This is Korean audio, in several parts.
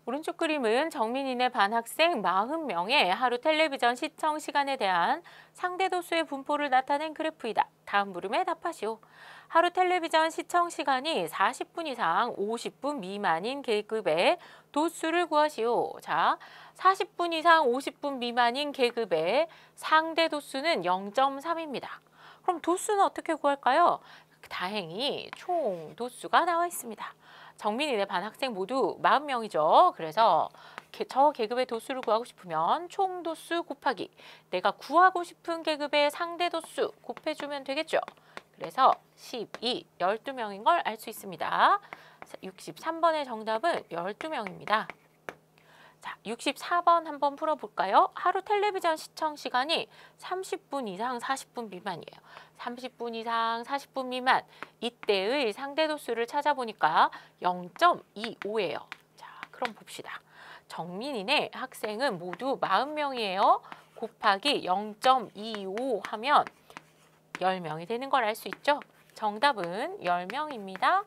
오른쪽 그림은 정민이네 반 학생 40명의 하루 텔레비전 시청 시간에 대한 상대도수의 분포를 나타낸 그래프이다. 다음 물음에 답하시오. 하루 텔레비전 시청 시간이 40분 이상 50분 미만인 계급의 도수를 구하시오. 자, 40분 이상 50분 미만인 계급의 상대 도수는 0.3입니다. 그럼 도수는 어떻게 구할까요? 다행히 총 도수가 나와 있습니다. 정민이네 반 학생 모두 40명이죠. 그래서 저 계급의 도수를 구하고 싶으면 총 도수 곱하기 내가 구하고 싶은 계급의 상대 도수 곱해주면 되겠죠. 그래서 12, 12명인 걸 알 수 있습니다. 63번의 정답은 12명입니다. 자, 64번 한번 풀어볼까요? 하루 텔레비전 시청 시간이 30분 이상 40분 미만이에요. 30분 이상 40분 미만, 이때의 상대도수를 찾아보니까 0.25예요. 자, 그럼 봅시다. 정민이네 학생은 모두 40명이에요. 곱하기 0.25 하면 10명이 되는 걸 알 수 있죠? 정답은 10명입니다.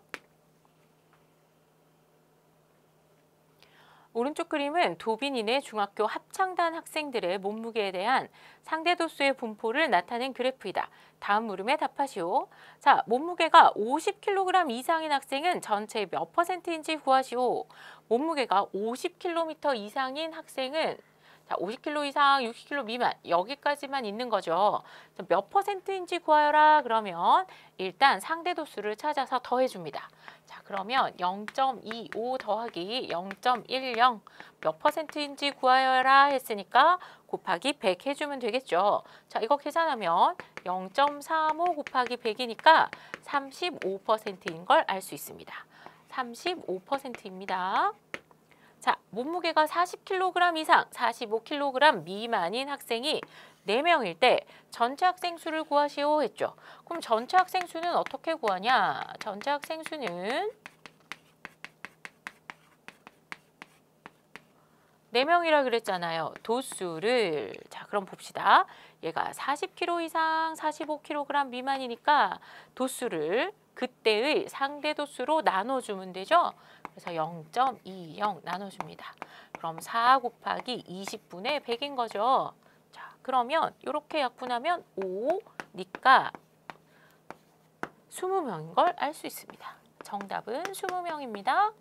오른쪽 그림은 도빈이네 중학교 합창단 학생들의 몸무게에 대한 상대도수의 분포를 나타낸 그래프이다. 다음 물음에 답하시오. 자, 몸무게가 50kg 이상인 학생은 전체의 몇 %인지 구하시오. 몸무게가 50kg 이상인 학생은 자, 50kg 이상, 60kg 미만 여기까지만 있는 거죠. 몇 %인지 구하여라 그러면 일단 상대도수를 찾아서 더해줍니다. 자, 그러면 0.25 더하기 0.10 몇 %인지 구하여라 했으니까 곱하기 100 해주면 되겠죠. 자, 이거 계산하면 0.35 곱하기 100이니까 35%인 걸 알 수 있습니다. 35%입니다. 자, 몸무게가 40kg 이상, 45kg 미만인 학생이 4명일 때 전체 학생 수를 구하시오 했죠. 그럼 전체 학생 수는 어떻게 구하냐? 전체 학생 수는 4명이라 그랬잖아요. 도수를 자, 그럼 봅시다. 얘가 40kg 이상 45kg 미만이니까 도수를 그때의 상대 도수로 나눠주면 되죠. 그래서 0.20 나눠줍니다. 그럼 4 곱하기 20분의 100인 거죠. 자, 그러면 이렇게 약분하면 5니까 20명인 걸 알 수 있습니다. 정답은 20명입니다.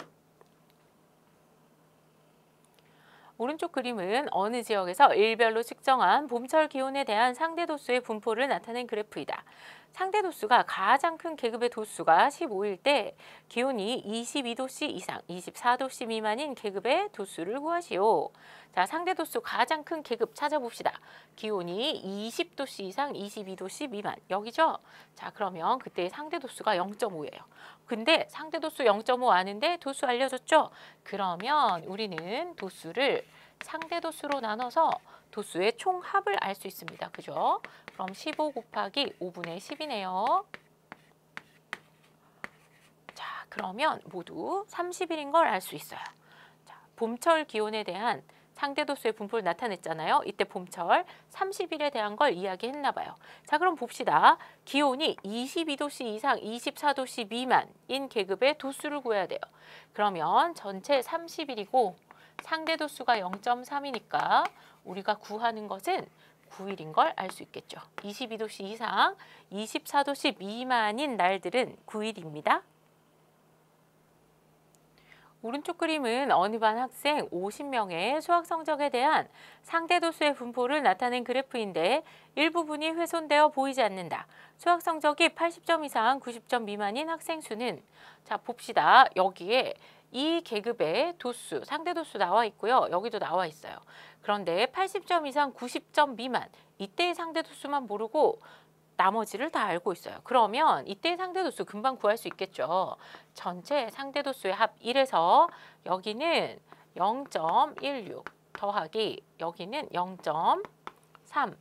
오른쪽 그림은 어느 지역에서 일별로 측정한 봄철 기온에 대한 상대 도수의 분포를 나타낸 그래프이다. 상대 도수가 가장 큰 계급의 도수가 15일 때 기온이 22도씨 이상, 24도씨 미만인 계급의 도수를 구하시오. 자, 상대 도수 가장 큰 계급 찾아봅시다. 기온이 20도씨 이상, 22도씨 미만 여기죠? 자, 그러면 그때 상대 도수가 0.5예요. 근데 상대 도수 0.5 아는데 도수 알려줬죠? 그러면 우리는 도수를 상대 도수로 나눠서 도수의 총합을 알 수 있습니다. 그죠? 그럼 15 곱하기 5분의 10이네요. 자, 그러면 모두 30일인 걸 알 수 있어요. 자, 봄철 기온에 대한 상대 도수의 분포를 나타냈잖아요. 이때 봄철 30일에 대한 걸 이야기했나 봐요. 자, 그럼 봅시다. 기온이 22도씨 이상 24도씨 미만인 계급의 도수를 구해야 돼요. 그러면 전체 30일이고 상대 도수가 0.3이니까 우리가 구하는 것은 9일인 걸 알 수 있겠죠. 22도씨 이상 24도씨 미만인 날들은 9일입니다. 오른쪽 그림은 어느 반 학생 50명의 수학 성적에 대한 상대 도수의 분포를 나타낸 그래프인데 일부분이 훼손되어 보이지 않는다. 수학 성적이 80점 이상 90점 미만인 학생 수는 자, 봅시다. 여기에 이 계급의 도수, 상대 도수 나와 있고요. 여기도 나와 있어요. 그런데 80점 이상 90점 미만 이때의 상대 도수만 모르고 나머지를 다 알고 있어요. 그러면 이때의 상대도수 금방 구할 수 있겠죠. 전체 상대도수의 합 1에서 여기는 0.16 더하기 여기는 0.3,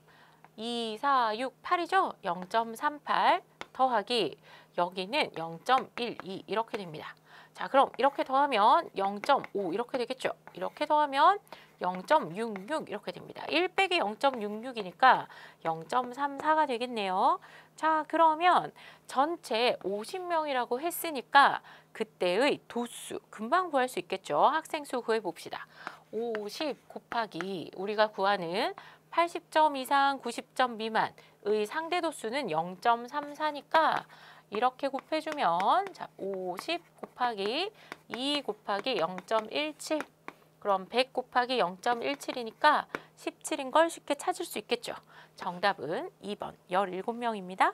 2, 4, 6, 8이죠. 0.38 더하기 여기는 0.12 이렇게 됩니다. 자, 그럼 이렇게 더하면 0.5 이렇게 되겠죠. 이렇게 더하면 0.66 이렇게 됩니다. 1 빼기 0.66이니까 0.34가 되겠네요. 자, 그러면 전체 50명이라고 했으니까 그때의 도수 금방 구할 수 있겠죠. 학생 수 구해 봅시다. 50 곱하기 우리가 구하는 80점 이상 90점 미만의 상대 도수는 0.34니까 이렇게 곱해주면 자 50 곱하기 2 곱하기 0.17 그럼 100 곱하기 0.17이니까 17인 걸 쉽게 찾을 수 있겠죠. 정답은 2번 17명입니다.